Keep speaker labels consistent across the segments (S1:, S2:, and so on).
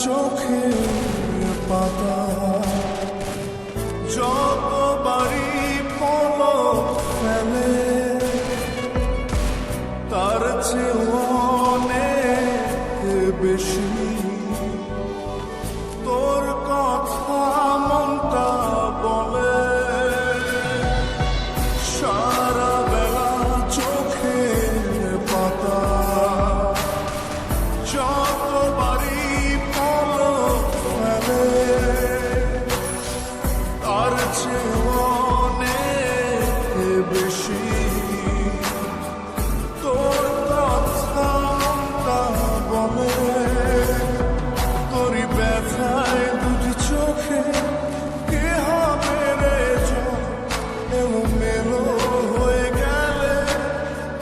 S1: চোখের পাতা যতবারই পলক ফেলে তার চেয়ে অনেক বেশি তোর কথা মনটা বলে। সারা বেলা চোখের পাতা যতবারই পলক ফেলে তার চেয়ে অনেক বেশি তোর কথা মনটা বলে। তোরই ব্যথায় দুটি চোখে কে হবে রে চোখ এলোমেলো হয়ে গেলে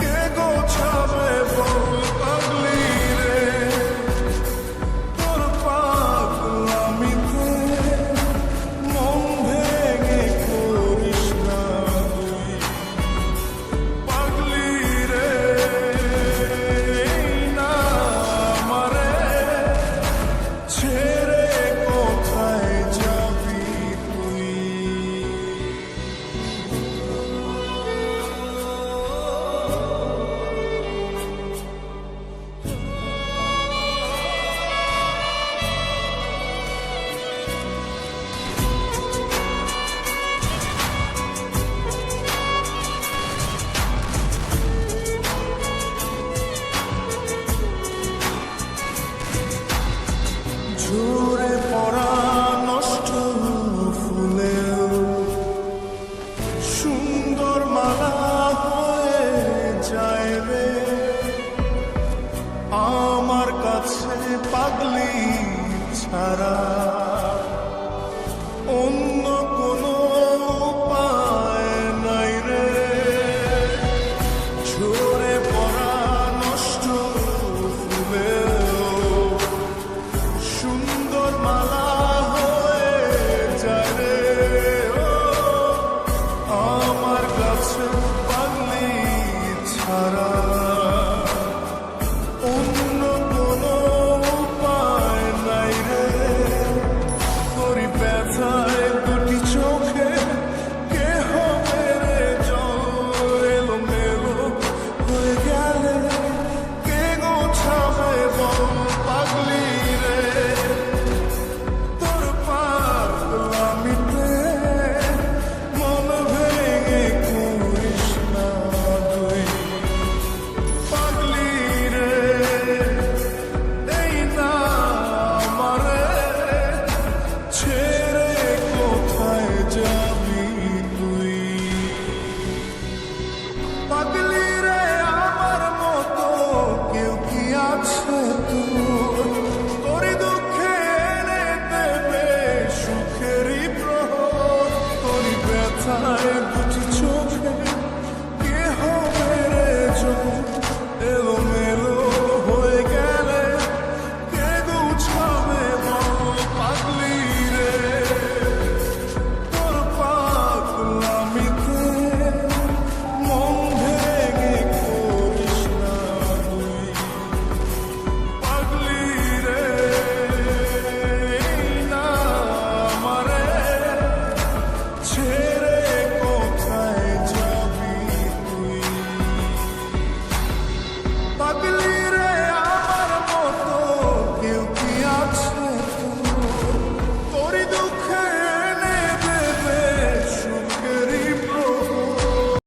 S1: কে গোছাবে বল পাগলি রে। তোর পাগলামিতে মন ভেঙে করিস না তুই পাগলি রে। না আমারে ছেড়ে কোথায় যাবি তুই। ঝরে পড়া নষ্ট ফুলেও সুন্দর মালা হয়ে যায় রে আমার কাছে পাগলি ছাড়া অন্য কোনো উপায় নাই রে। ঝরে পড়া নষ্ট ফুলেও সুন্দর মালা হয়ে যায় রে আমার কাছে পাগলি ছাড়া অন্য কোনো উপায় নাই রে। তোরই ব্যথায় দুটি চোখে কে হবে রে জল এলোমেলো হয়ে গেলে কে গোছাবে বল পাগলি রে। তোর পাগলামিতে মন ভেঙে করিস না তুই পাগলি রে। এই না আমারে ছেড়ে কোথায় যাবি তুই পাগলি রে। আমার মতো কেউ কি আছে তোর তোরই দুঃখে এনে দেবে সুখেরই প্রহর। তোরই ব্যথায় দুটি চোখে কে হবে রে চোখ এলোমেলো হয়ে গেলে কে গুছাবে বল পাগলি রে। তোর পাগলামিতে মন ভেঙে করিস না তুই পাগলি রে। না আমারে ছেড়ে কোথায় যাবি তুই পাগলি রে। আমার মতো কেউ কি আছে